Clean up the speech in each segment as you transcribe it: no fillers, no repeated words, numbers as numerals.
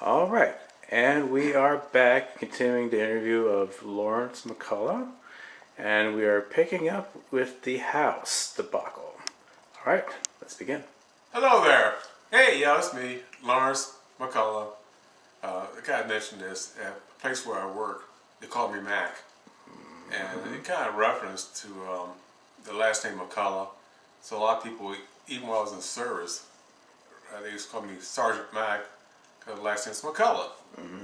All right, and we are back continuing the interview of Lawrence McCullough, and we are picking up with the house debacle. All right, let's begin. Hello there. Hey, yeah, it's me, Lawrence McCullough. I gotta mention this. At the place where I work, they call me Mac. And it kind of reference to the last name McCullough. So a lot of people, even while I was in service, they used to call me Sergeant Mac because the last name's McCullough.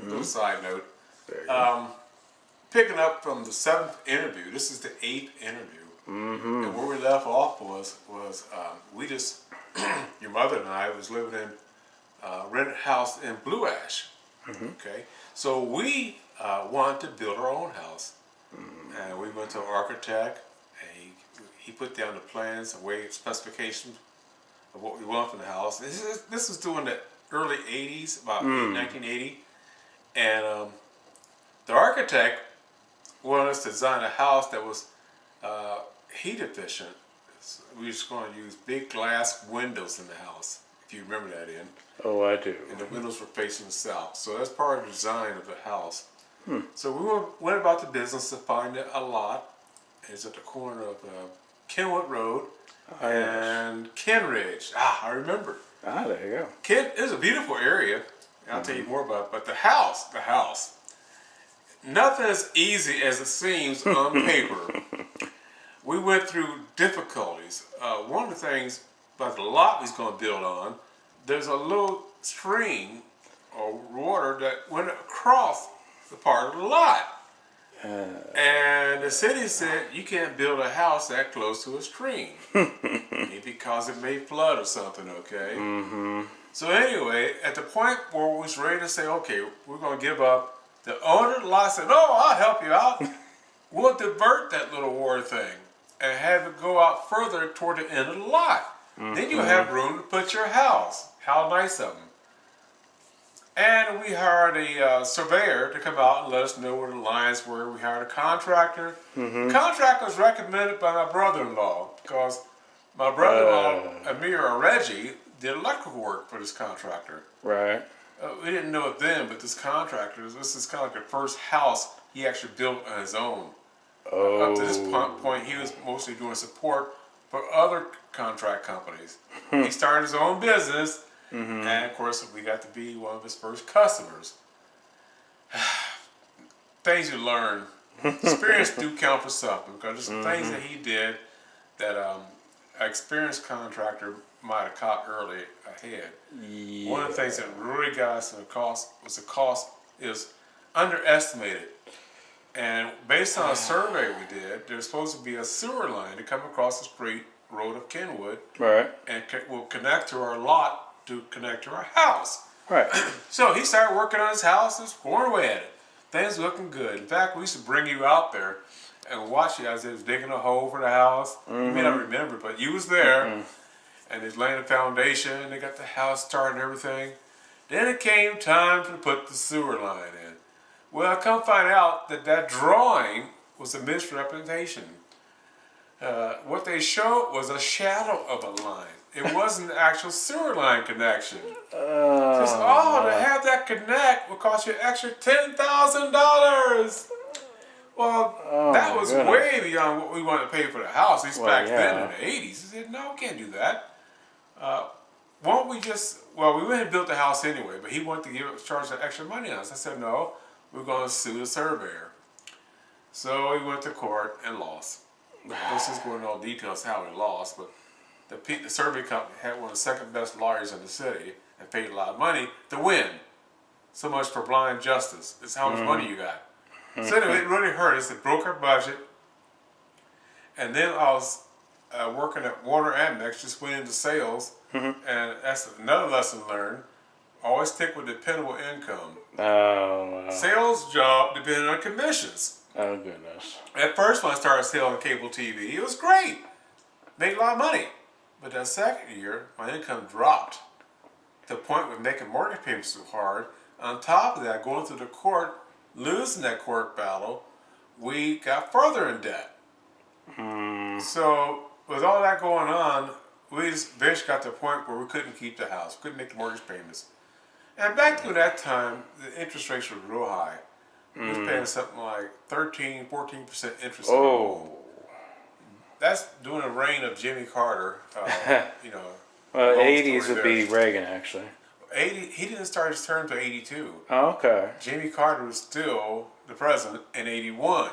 Little side note. There you go. Picking up from the 7th interview, this is the 8th interview. And where we left off was we just, your mother and I was living in a rented house in Blue Ash. Okay, so we wanted to build our own house. And we went to an architect, and he put down the plans and way specifications of what we want from the house. This was during the early 80s, about 1980. And the architect wanted us to design a house that was heat efficient. So we were just going to use big glass windows in the house, if you remember that in. Oh, I do. And the windows were facing the south. So that's part of the design of the house. So we went about the business to find a lot. It's at the corner of Kenwood Road and Ken Ridge. I remember. There you go. Ken is a beautiful area. I'll tell you more about it. But the house. Nothing as easy as it seems on paper. We went through difficulties. One of the things about the lot we was going to build on, there's a little stream or water that went across the part of the lot. And the city said you can't build a house that close to a stream because it may flood or something, okay? So anyway, at the point where we was ready to say, okay, we're going to give up, the owner of the lot said, oh, I'll help you out. We'll divert that little water thing and have it go out further toward the end of the lot. Then you'll have room to put your house. How nice of them. And we hired a surveyor to come out and let us know where the lines were. We hired a contractor. The contractor was recommended by my brother-in-law because my brother-in-law, Amir or Reggie, did electrical work for this contractor. Right. We didn't know it then, but this contractor, this is kind of like the first house he actually built on his own. Up to this point, he was mostly doing support for other contract companies. He started his own business. And of course, we got to be one of his first customers. Things you learn. Experience do count for something because there's some things that he did that an experienced contractor might have caught early ahead. Yeah. One of the things that really got us in the cost is underestimated. And based on a survey we did, there's supposed to be a sewer line to come across the street road of Kenwood. Right. And will connect to our lot to connect to our house. Right. So he started working on his house and was going away at it. Things looking good. In fact, we used to bring you out there and watch you as they was digging a hole for the house. You may not remember, but you was there. And he's laying the foundation. They got the house started and everything. Then it came time to put the sewer line in. Well, I come find out that drawing was a misrepresentation. What they showed was a shadow of a line. It wasn't the actual sewer line connection. Just, to have that connect will cost you extra $10,000. Well, that was way beyond what we wanted to pay for the house. At least back then in the 80s. He said, no, we can't do that. Won't we just, we went and built the house anyway, but he wanted to charge that extra money on us. I said, no, we're going to sue the surveyor. So we went to court and lost. This is going into all details how we lost, but the survey company had one of the second best lawyers in the city and paid a lot of money to win. So much for blind justice. It's how much money you got. So anyway, it really hurt us. It broke our budget. And then I was working at Warner Amex, just went into sales. And that's another lesson learned. Always stick with dependable income. Oh, wow. Sales job depended on commissions. Oh, goodness. At first, when I started selling cable TV, it was great. Made a lot of money. But that second year, my income dropped to the point where making mortgage payments so hard. On top of that, going through the court, losing that court battle, we got further in debt. So with all that going on, we eventually got to the point where we couldn't keep the house, couldn't make the mortgage payments. And back to that time, the interest rates were real high. We was paying something like 13, 14% interest on a home. Oh. That's during the reign of Jimmy Carter. You know, Well, long 80s story would there. be Reagan, actually. 80. He didn't start his term until 82. Oh, okay. Jimmy Carter was still the president in 81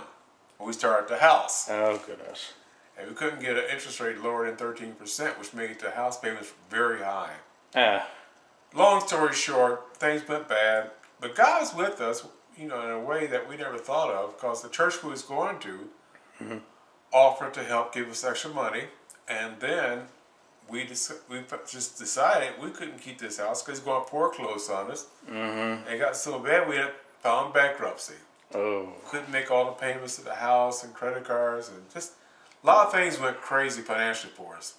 when we started the house. Oh, goodness. And we couldn't get an interest rate lower than 13%, which made the house payments very high. Ah. Long story short, things went bad, but God was with us, you know, in a way that we never thought of, because the church we was going to offered to help give us extra money, and then we just decided we couldn't keep this house because it's going to foreclose on us. And it got so bad we had filed bankruptcy. Oh. Couldn't make all the payments to the house and credit cards, and just a lot of things went crazy financially for us.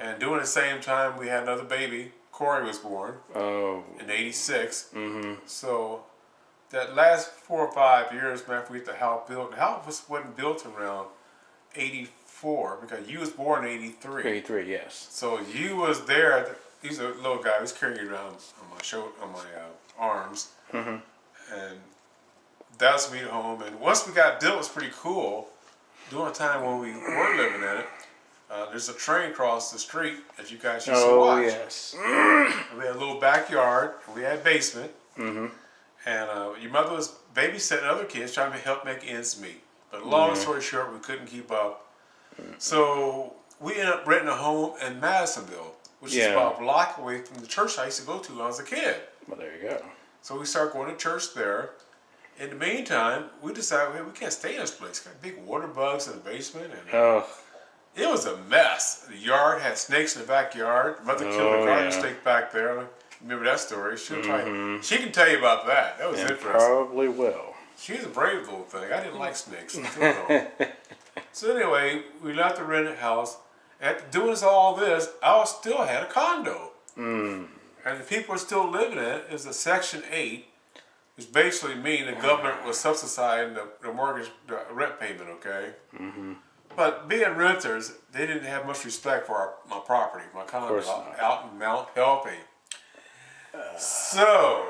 And during the same time, we had another baby. Corey was born Oh. in '86. So that last 4 or 5 years after we get the house built, the house wasn't built around '84 because you was born in '83. 83, yes. So you was there. He's a little guy. He was carrying it around on my shoulder, on my arms, and that was me at home. And once we got built, it was pretty cool. During the time when we were living in it, there's a train across the street that you guys used to Oh, watch. yes. And we had a little backyard. And we had a basement. And your mother was babysitting other kids, trying to help make ends meet. But long story short, we couldn't keep up. So we ended up renting a home in Madisonville, which is about a block away from the church I used to go to when I was a kid. Well, there you go. So we started going to church there. In the meantime, we decided, hey, we can't stay in this place. Got big water bugs in the basement, and Oh. it was a mess. The yard had snakes in the backyard. Mother killed a garden snake back there. Remember that story? She'll she can tell you about that. That was interesting. Probably will. She's a brave little thing. I didn't like snakes. So anyway, we left the rented house. After doing all this, I still had a condo. And the people were still living in it. It was a Section 8, which basically means the government was subsidizing the mortgage, the rent payment, okay? But being renters, they didn't have much respect for my property, my condo out in Mount Healthy. So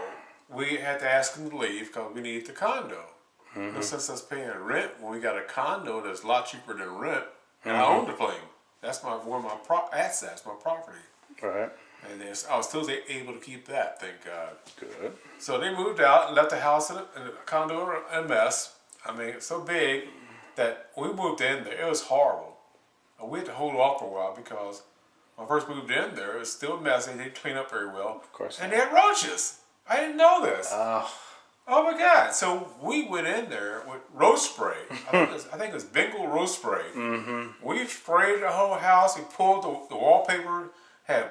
we had to ask them to leave because we needed the condo. And since I was paying rent, when we got a condo that's a lot cheaper than rent, and I owned the place. That's one of my assets, my property. Right. And I was still able to keep that, thank God. Good. So they moved out and left the house and the condo a mess. I mean, it's so big that when we moved in there, it was horrible. We had to hold off for a while because when I first moved in there, it was still messy. They didn't clean up very well. Of course. And they had roaches. I didn't know this. Oh. Oh my God! So we went in there with roach spray. I think it was Bengal roach spray. We sprayed the whole house. We pulled the wallpaper. Had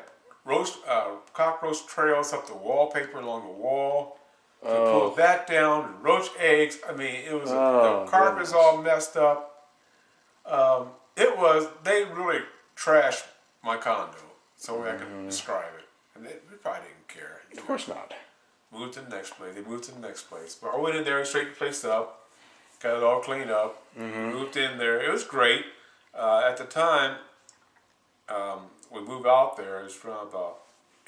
cockroach trails up the wallpaper along the wall. We pulled that down. And roach eggs. I mean, it was the carpet's all messed up. They really trashed my condo. So I can describe it, and they probably didn't care. Of course not. Moved to the next place. They moved to the next place. But I went in there and straightened the place up. Got it all cleaned up. Moved in there. It was great. At the time, we moved out there. It was from about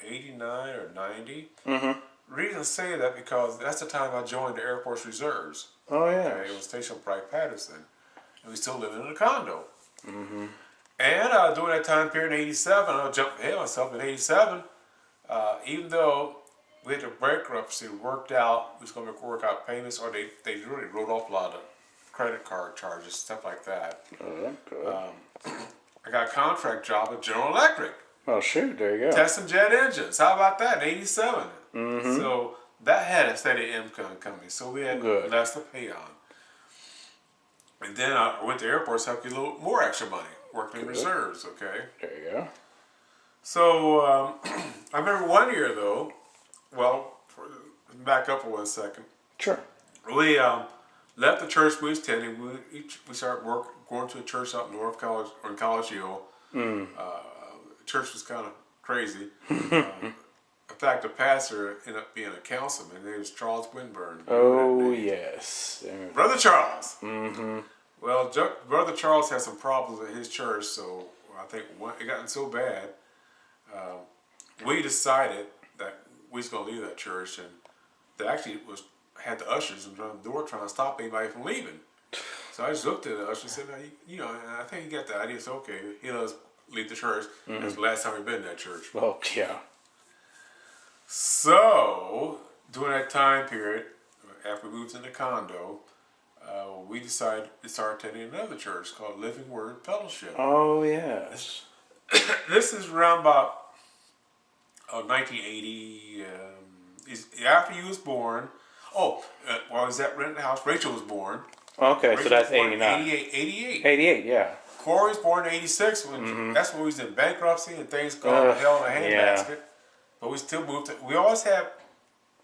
89 or 90. The reason I say that because that's the time I joined the Air Force Reserves. Oh, yeah. Okay, it was stationed Wright-Patterson. And we still living in a condo. And during that time period in 87, I jumped ahead of myself in 87, even though we had the bankruptcy worked out, we was going to work out payments, or they really wrote off a lot of credit card charges, stuff like that. Good. I got a contract job at General Electric. Oh, shoot. There you go. Testing jet engines. How about that in 87? So that had a steady income coming. So we had less to pay on. And then I went to the airport to help get a little more extra money, working in reserves, okay? There you go. So I remember one year, though, back up for 1 second. Sure. We left the church we was attending. We started going to a church out in North College, or in College Hill. The church was kind of crazy. In fact, the pastor ended up being a councilman. His name was Charles Winburn. Oh, yes. Brother Charles. Well, Brother Charles had some problems at his church, so I think it gotten so bad, we decided that we was gonna leave that church, and they actually had the ushers in front of the door trying to stop anybody from leaving. So I just looked at the usher and said, you know, and I think he got the idea. It's okay. He let us leave the church. That's the last time we've been in that church. Well, yeah. So during that time period, after we moved in the condo, we decided to start attending another church called Living Word Fellowship. Oh, yes. This is around about 1980. After you was born. While I was at renting house, Rachel was born. Okay, Rachel so that's was born 89. 88. 88, yeah. Corey was born in 86. That's when we was in bankruptcy and things going to hell in a handbasket. Yeah. But we still moved. We always found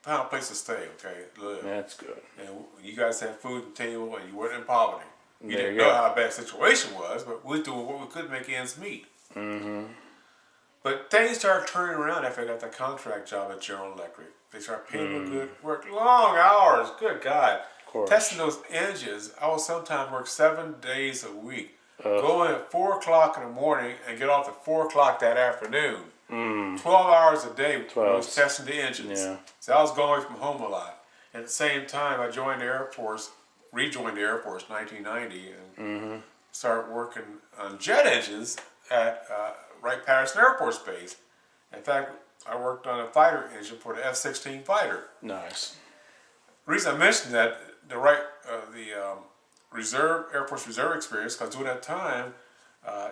a place to stay, okay? Live. That's good. And you guys had food at the table and you weren't in poverty. You There didn't you know go. how bad the situation was, but we were doing what we could to make ends meet. But things started turning around after I got the contract job at General Electric. They started paying me good work, long hours, good God. Of course. Testing those engines, I would sometimes work 7 days a week. Go in at 4 o'clock in the morning and get off at 4 o'clock that afternoon. 12 hours a day when I was testing the engines. Yeah. So I was going away from home a lot. At the same time, I joined the Air Force, rejoined the Air Force in 1990 and started working on jet engines at Wright-Patterson Air Force Base. In fact, I worked on a fighter engine for the F-16 fighter. Nice. The reason I mentioned that, the Reserve, Air Force Reserve experience, because during that time,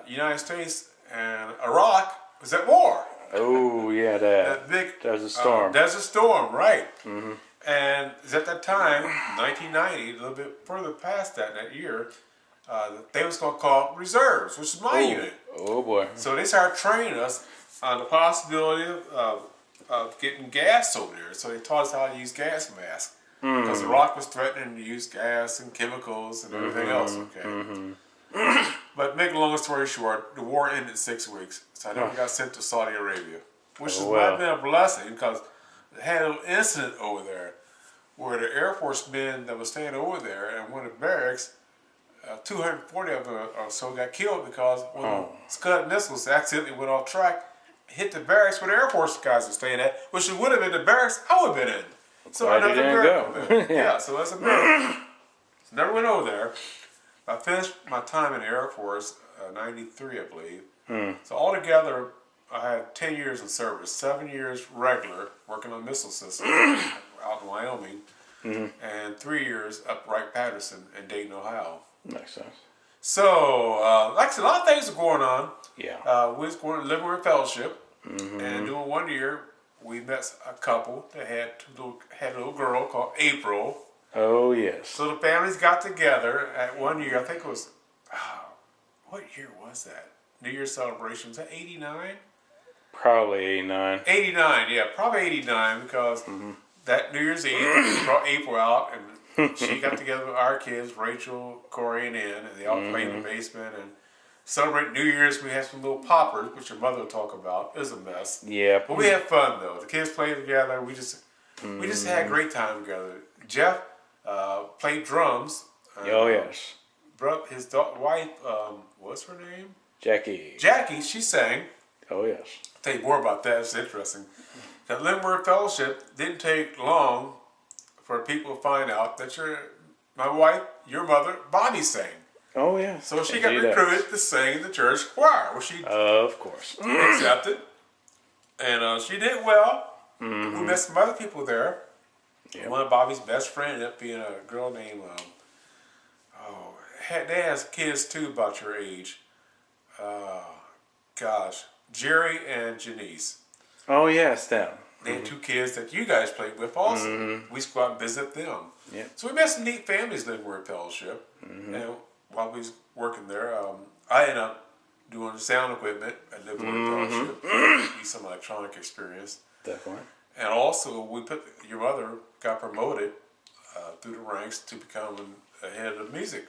United States and Iraq was at war. Oh, yeah, That big Desert Storm. Desert Storm, right. And at that time, 1990, a little bit further past that year, they was going to call reserves, which is my unit. Oh, boy. So they started training us on the possibility of getting gas over there. So they taught us how to use gas masks. Because Iraq was threatening to use gas and chemicals and everything else, okay? But make a long story short, the war ended in 6 weeks. So I never got sent to Saudi Arabia. Which might have been a blessing, because they had an incident over there where the Air Force men that was staying over there and one of the barracks, 240 of them or so got killed because one of the Scud missiles accidentally went off track, hit the barracks where the Air Force guys were staying at, which would have been the barracks I would have been in. So Glad I you never didn't go. yeah, so that's a miracle. Never went over there. I finished my time in the Air Force, 93 I believe. So altogether, I had 10 years in service, 7 years regular, working on missile systems out in Wyoming, and 3 years up Wright-Patterson in Dayton, Ohio. Makes sense. So, like I said, a lot of things are going on. Yeah. We was going to Living Word Fellowship, and during 1 year, we met a couple that had a little girl called April. Oh, yes. So the families got together at 1 year. I think it was, what year was that? New Year's celebration. Was that 89? Probably 89. 89, yeah, probably 89, because that New Year's Eve, we brought April out, and she got together with our kids, Rachel, Corey, and Ann, and they all played in the basement, and celebrate New Year's. We had some little poppers, which your mother will talk about. It was a mess. Yeah. But we had fun, though. The kids played together. We just had a great time together. Jeff played drums. Oh, yes. His wife, what's her name? Jackie. Jackie, she sang. Oh, yes. I'll tell you more about that. It's interesting. The Living Word Fellowship didn't take long for people to find out that my wife, your mother, Bobby sang. Oh, yeah. So she got recruited to sing in the church choir, where she of course accepted. And she did well. We met some other people there. Yep. One of Bobby's best friends ended up being a girl named, they has kids too about your age. Jerry and Janice. Oh, yes, them. They had 2 kids that you guys played with also. We used to go out and visit them. Yep. So we met some neat families in Living Word Fellowship. And while we was working there, I ended up doing sound equipment at Living Word Fellowship. Be some electronic experience. Definitely. And also, your mother got promoted through the ranks to become the head of the music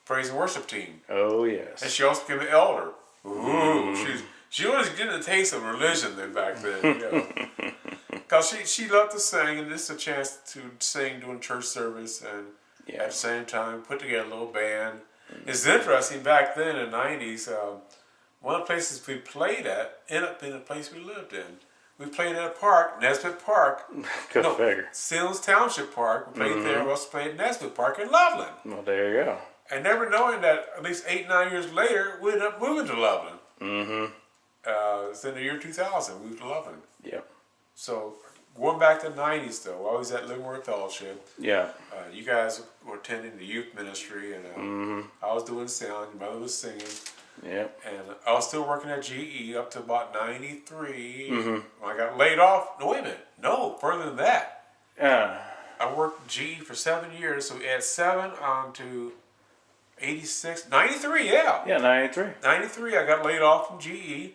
praise and worship team. Oh, yes. And she also became an elder. Ooh, she was getting a taste of religion then back then. Because she loved to sing, and this is a chance to sing during church service, and at the same time put together a little band. It's interesting, back then in the 90s, one of the places we played at ended up being the place we lived in. We played at a park, Nesbitt Park. Go figure. Sims Township Park. We played there. We also played at Nesbitt Park in Loveland. Well, there you go. And never knowing that at least 8-9 years later, we ended up moving to Loveland. It's in the year 2000. We moved to Loveland. Yep. So going back to the 90s, though, I was at Livermore Fellowship. Yeah. You guys were attending the youth ministry, and I was doing sound. Your mother was singing. Yep. And I was still working at GE up to about 93. When I got laid off. No, wait a minute. No, further than that. I worked at GE for 7 years, so we add 7 on to 86, 93, yeah. Yeah, 93. 93, I got laid off from GE,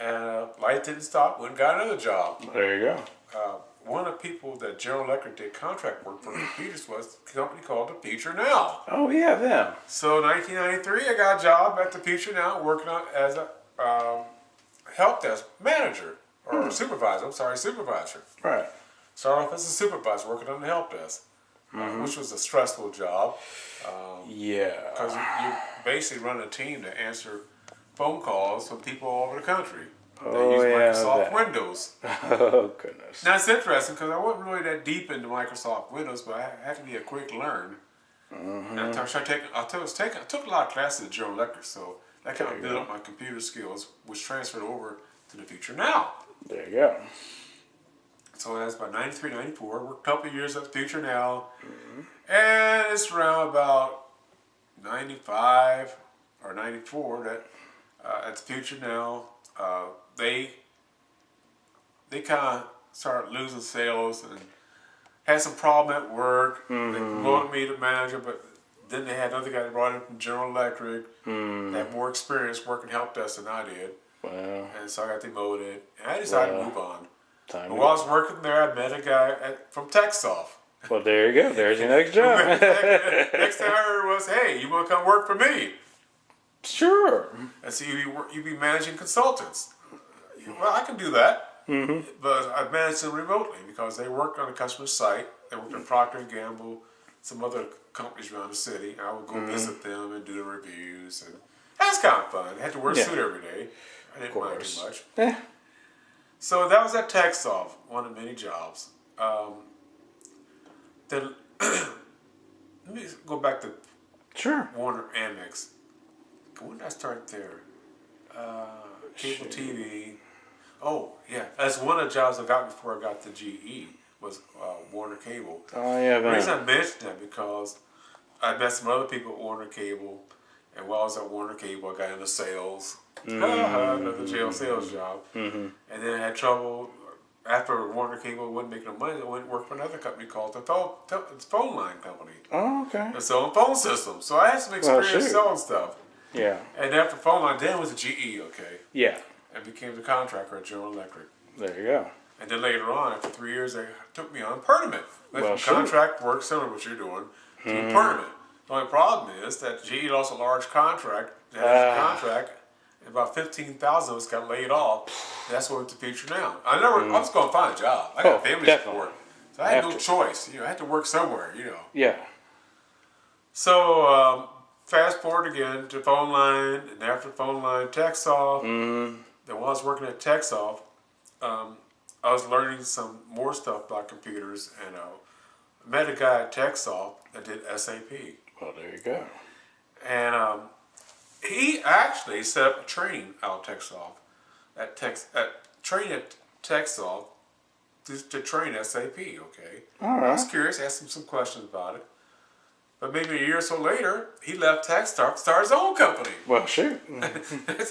and life didn't stop, went and got another job. There you go. One of the people that General Electric did contract work for computers was a company called The Future Now. Oh, yeah, them. So 1993, I got a job at The Future Now working on as a help desk manager, or supervisor, supervisor. Right. Started off as a supervisor working on the help desk, which was a stressful job. Yeah. Because you basically run a team to answer phone calls from people all over the country. They use Microsoft Windows. Oh, goodness. Now, it's interesting because I wasn't really that deep into Microsoft Windows, but I had to be a quick learn. And I took a lot of classes at General Electric, so that kind of built up my computer skills, which transferred over to The Future Now. There you go. So that's about 93, 94. Worked a couple of years at The Future Now. And it's around about 95 or 94 that at The Future Now, they kind of started losing sales and had some problem at work. They promoted me to manager, but then they had another guy that brought in from General Electric that had more experience working help desk than I did. Wow. And so I got demoted, and I decided to move on. But while I was working there, I met a guy from TechSoft. Well, there you go. There's your next job. Next thing I heard was, "Hey, you want to come work for me?" Sure. And so you be managing consultants. Well, I can do that, but I manage them remotely because they work on the customer site. They worked at Procter and Gamble, some other companies around the city. I would go visit them and do the reviews, and that's kind of fun. I had to wear a suit every day. I didn't mind too much. So that was at TechSoft, one of many jobs. Then let me go back to Warner Amex. When did I start there? Cable TV. Oh, yeah. That's one of the jobs I got before I got to GE was Warner Cable. Oh, yeah, The reason I mentioned that because I met some other people at Warner Cable, and while I was at Warner Cable, I got into sales. Another jail sales job. And then I had trouble. After Warner Cable wasn't making no money, I went and worked for another company called the phone line company. Oh, okay. And selling phone systems. So I had some experience selling stuff. Yeah. And after phone line, then it was a GE, okay? Yeah. And became the contractor at General Electric. There you go. And then later on, after 3 years, they took me on permanent. From contract work, similar to what you're doing, to permanent. The only problem is that GE lost a large contract. They had a contract, and about 15,000 of us got laid off. That's what it's the future now. I was going to find a job. I got a family support. So I had no choice. I had to work somewhere, Yeah. So, fast forward again to phone line, and after phone line, TechSoft. Then while I was working at TechSoft, I was learning some more stuff about computers, and I met a guy at TechSoft that did SAP. Well, there you go. And he actually set up a training out of TechSoft, training at TechSoft to train SAP, okay? All right. I was curious, asked him some questions about it. But maybe a year or so later, he left TechSoft to start his own company. Well, shoot.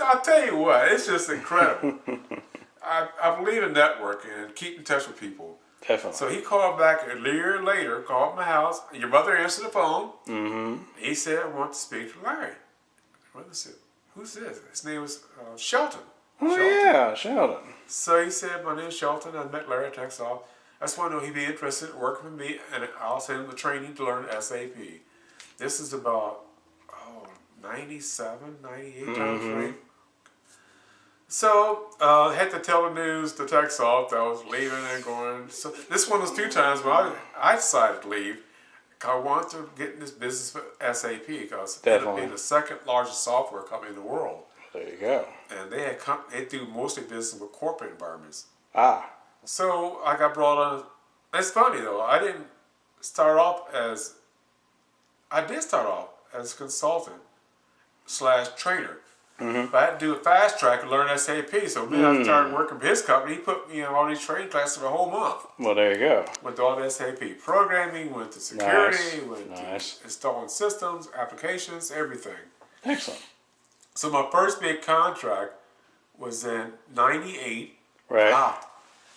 I'll tell you what, it's just incredible. I believe in networking and keep in touch with people. Definitely. So he called back a year later, called my house. Your mother answered the phone. He said, "I want to speak to Larry." What is it? Who's this? His name was Shelton. Oh, yeah, Sheldon. So he said, "My name is Shelton. I met Larry at TechSoft. I just want to know if he'd be interested in working with me, and I'll send him the training to learn SAP." This is about 97, 98 time frame. So I had to tell the news to TechSoft I was leaving and going. So this one was 2 times when I decided to leave. I wanted to get in this business with SAP because it ended up being the second largest software company in the world. There you go. And they do mostly business with corporate environments. Ah. So I got brought on. It's funny though. I didn't start off as. I did start off as a consultant / trainer. But I had to do a fast track and learn SAP. So when I started working for his company, he put me in all these training classes for a whole month. Well, there you go. Went to all the SAP programming, went to security, went Nice. to installing systems, applications, everything. Excellent. So my first big contract was in '98. Right.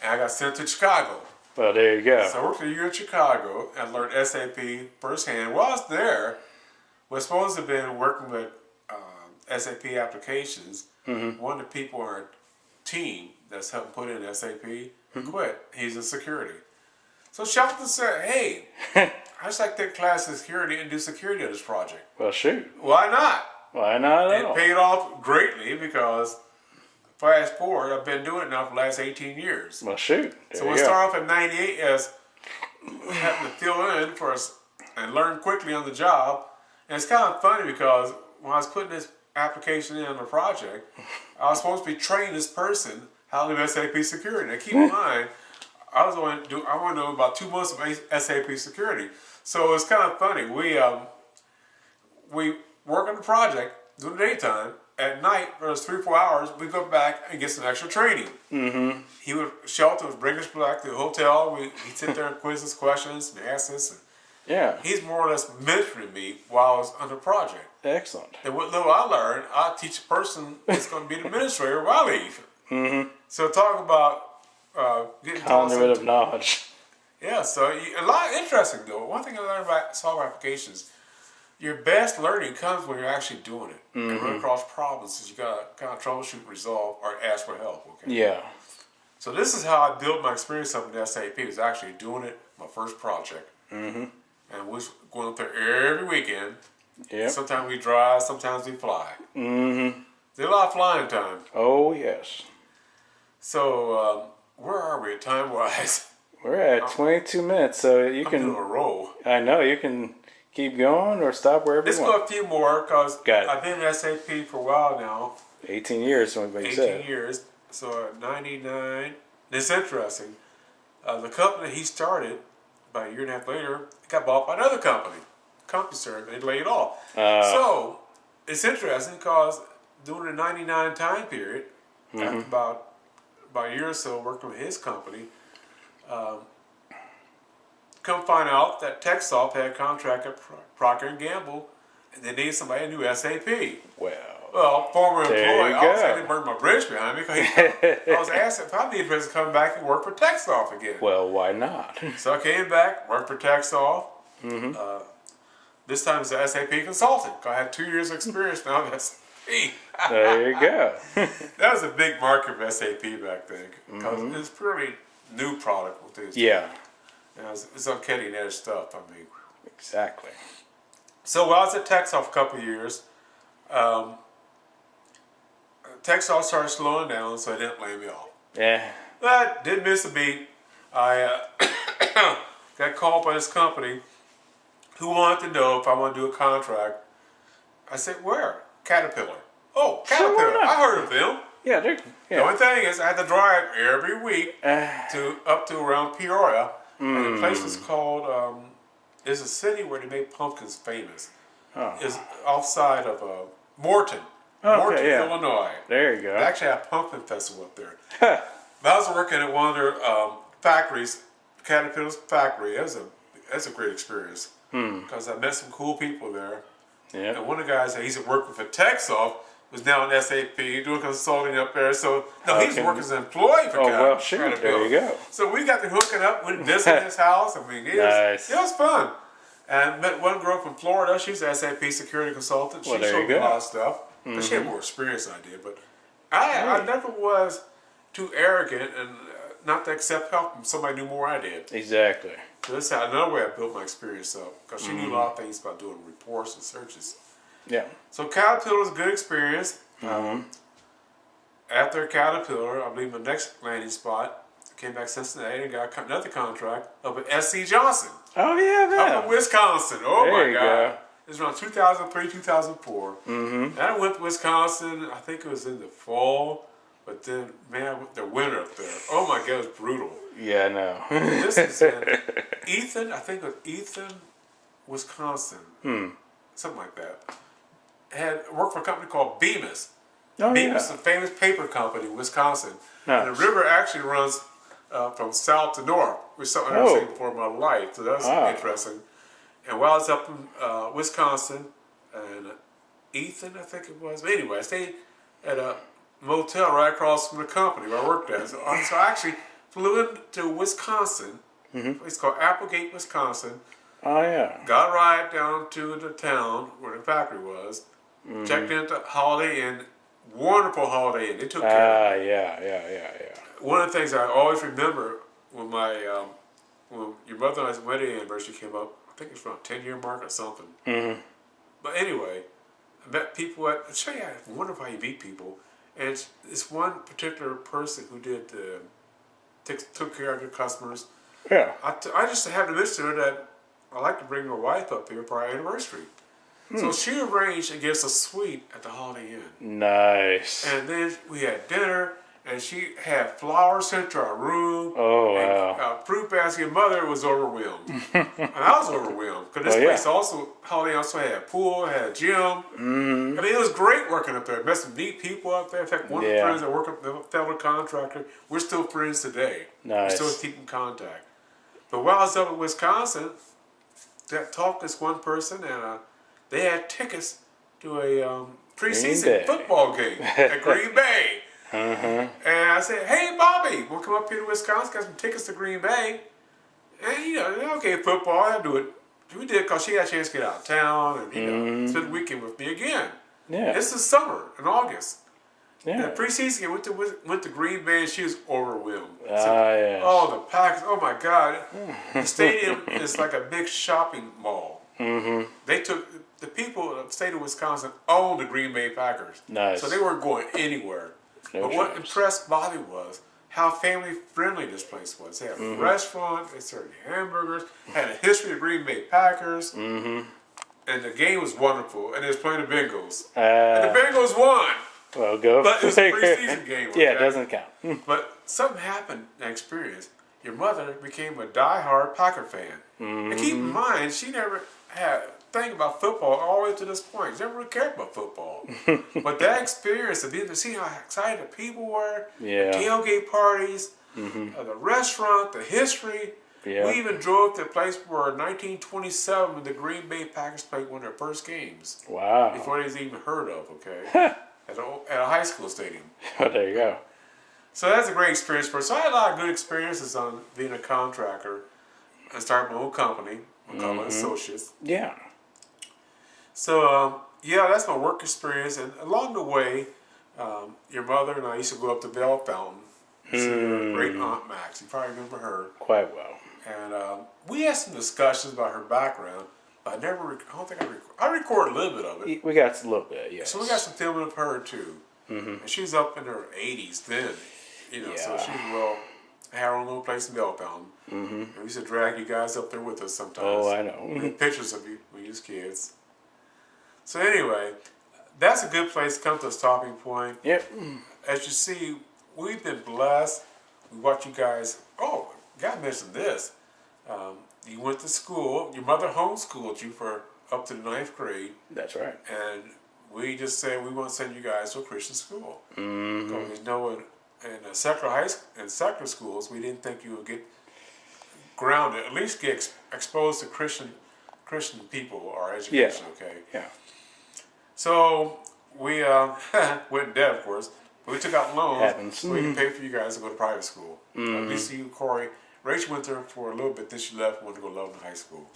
And I got sent to Chicago. Well, there you go. So I worked a year in Chicago and learned SAP firsthand. While I was there, was supposed to have been working with SAP applications. One of the people on our team that's helping put in SAP quit. He's in security. So Shelton said, hey, I just like to take class in security and do security on this project. Well, shoot. Why not? Why not at all? It paid off greatly because fast forward, I've been doing it now for the last 18 years. Well, shoot. There So you we go. start off in '98 as having to fill in for us and learn quickly on the job. And it's kind of funny because when I was putting this application in on the project, I was supposed to be training this person how to do SAP security. Now keep in mind, I want to know about 2 months of SAP security. So it's kind of funny. We work on the project during the daytime. At night, for those 3 or 4 hours, we go back and get some extra training. Shelton would bring us back to the hotel. He'd sit there and quiz us questions and ask us. And Yeah. he's more or less mentoring me while I was on the project. Excellent. And what little I learned, I'll teach a person that's going to be the administrator while I leave. So talk about getting Conduit of knowledge. Yeah, so a lot interesting though. One thing I learned about software applications, your best learning comes when you're actually doing it and run across problems. So you got to kind of troubleshoot, resolve, or ask for help. Okay. Yeah. So this is how I built my experience up in SAP. Was actually doing it my first project, and we was going up there every weekend. Yep. Sometimes we drive, sometimes we fly. There's a lot of flying time. Oh, yes. So where are we time wise? We're at 22 minutes, so you I'm can. doing a roll. I know you can keep going or stop wherever Let's you go want. a few more because Got it. I've been in SAP for a while now. 18 years, what you 18 said. years. So 99. It's interesting. The company he started about a year and a half later got bought by another company. CompuServe, they laid off. So it's interesting because during the 99 time period, after about a year or so working with his company, come find out that TechSoft had a contract at Procter & Gamble and they needed somebody who knew SAP. Well, former there employee, you I was go. going to burn my bridge behind me because I was asked if I'd be interested in coming back and work for TechSoft again. Well, why not? So I came back, worked for TechSoft. This time as an SAP consultant. I had 2 years of experience now with SAP. There you go. That was a big market for SAP back then because it was a pretty new product with this. Yeah, It's on cutting edge stuff. I mean, exactly. so while I was at TechSoft a couple of years, TechSoft started slowing down, so they didn't lay me off. Yeah. But didn't miss a beat. I got called by this company who wanted to know if I want to do a contract. I said, where? Caterpillar. Oh, Caterpillar. Sure, why not? I heard of them. Yeah, The only thing is I had to drive every week to up to around Peoria. And the place was called, it's a city where they made pumpkins famous. It's offside of Morton. Morton, yeah. Illinois. There you go. They actually have a pumpkin festival up there. But I was working at one of their factories, Caterpillar's factory. That's a great experience because I met some cool people there. Yeah. And one of the guys that he's working for TechSoft was now in SAP doing consulting up there. So no, he's working as an employee for well, shoot, there you go. So we got to hooking up, went and visited his house. I mean, it was fun. And met one girl from Florida. She's an SAP security consultant. She showed me a lot of stuff. But she had more experience than I did. But I never was too arrogant and not to accept help from somebody knew more I did. Exactly. So that's another way I built my experience up because she knew a lot of things about doing reports and searches. Yeah. So Caterpillar was a good experience. After Caterpillar, I believe my next landing spot, I came back to Cincinnati and got another contract up at S.C. Johnson. Oh, yeah, man. Up in Wisconsin. Oh, There my you God. go. It was around 2003, 2004. And I went to Wisconsin, I think it was in the fall. But then, man, the winter up there, oh my God, it was brutal. Yeah, I know. This is in Ethan, I think it was Ethan, Wisconsin, something like that. Had worked for a company called Bemis. Oh, Bemis is yeah. a famous paper company in Wisconsin. And Nice. the river actually runs from south to north, which is something I've never seen before in my life. So that's interesting. And while I was up in Wisconsin, and Ethan, I think it was. But anyway, I stayed at a motel right across from the company where I worked at. So I actually flew into Wisconsin. It's called Applegate, Wisconsin. Oh, yeah. Got a ride down to the town where the factory was. Checked into Holiday Inn. Wonderful Holiday Inn. They took care of me. Yeah. One of the things I always remember when when your mother and I's wedding anniversary came up, I think it's around 10-year mark or something. But anyway, I met people I show you, I wonder how you meet people. And it's one particular person who did took care of your customers. Yeah. I just had to mention her that I like to bring my wife up here for our anniversary. So she arranged to get us a suite at the Holiday Inn. Nice. And then we had dinner, and she had flowers sent to our room. Oh, wow. Fruit basket. Your mother was overwhelmed. And I was overwhelmed. Because this place Holiday Inn also had a pool, had a gym. I mean, it was great working up there. Met some neat people up there. In fact, one of the friends that work up the fellow contractor, we're still friends today. Nice. We still keep in contact. But while I was up in Wisconsin, that talked to this one person, and they had tickets to a preseason football game at Green Bay. And I said, "Hey, Bobby, we'll come up here to Wisconsin, got some tickets to Green Bay." And okay, football, I'll do it. We did because she had a chance to get out of town and spend the weekend with me again. Yeah. This is summer in August. Yeah. The preseason game went to Green Bay, and she was overwhelmed. Yes. Oh, the Packers! Oh my God! The stadium is like a big shopping mall. They took the people of the state of Wisconsin owned the Green Bay Packers. Nice. So they weren't going anywhere. No but what trips. impressed Bobby was how family friendly this place was. They had a restaurant, they served hamburgers, had a history of Green Bay Packers, and the game was wonderful. And they was playing the Bengals, and the Bengals won. Well, go. But it was a preseason game. Yeah, okay? it doesn't count. But something happened in that experience. Your mother became a die-hard Packer fan. And keep in mind, she never had a thing about football all the way to this point. She never really cared about football. But that experience of being to see how excited the people were, the tailgate parties, the restaurant, the history. Yeah. We even drove to a place where in 1927 when the Green Bay Packers played one of their first games. Wow. Before they was even heard of, okay? At a high school stadium. Oh, there you go. So that's a great experience for us. So I had a lot of good experiences on being a contractor and starting my own company, McCullough Associates. Yeah. So, that's my work experience. And along the way, your mother and I used to go up to Bell Fountain to see her great Aunt Max. You probably remember her. Quite well. And we had some discussions about her background. But I don't think I recorded a little bit of it. We got a little bit, yes. So we got some filming of her too. And she was up in her 80s then. So she was had her own little place in Bell Fountain. And we used to drag you guys up there with us sometimes. Oh, I know. We had pictures of you when you was kids. So anyway, that's a good place to come to a stopping point. Yep. As you see, we've been blessed. We watch you guys. Oh, gotta mention this. You went to school. Your mother homeschooled you for up to the 9th grade. That's right. And we just said we want to send you guys to a Christian school. Because in secular schools, we didn't think you would get grounded, at least get exposed to Christian people or education. Okay. Yeah. So we went in debt, of course. But we took out loans Happens. so we could pay for you guys to go to private school. At least you, Corey. Rachel went there for a little bit, then she left and went to go to Loveland High School.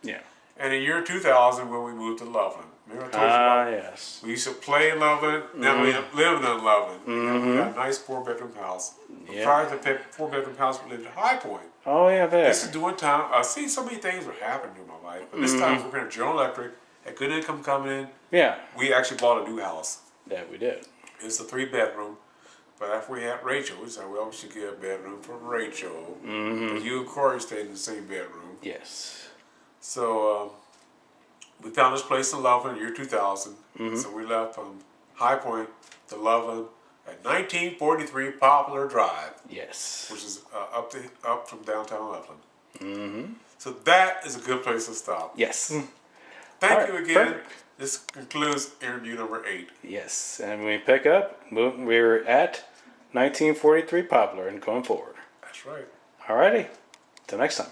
Yeah. And in year 2000, when we moved to Loveland, remember I told you about yes. we used to play in Loveland, then we lived in Loveland. We got a nice 4-bedroom house. Yeah. Prior to the 4-bedroom house, we lived at High Point. Oh, yeah, there. This is during time, I see so many things were happening in my life, but this time we were working at General Electric, had good income coming in. Yeah. We actually bought a new house. That we did. It's a 3-bedroom. But after we had Rachel, we said, well, we should get a bedroom for Rachel. But you and Corey stayed in the same bedroom. Yes. So we found this place in Loveland in year 2000. So we left from High Point to Loveland. at 1943 Poplar Drive, Yes. which is up from downtown Loveland. Mm-hmm. So that is a good place to stop. Yes. Thank All you right, again. perfect. This concludes interview number 8. Yes. And we pick up, we're at 1943 Poplar and going forward. That's right. Alrighty. Till next time.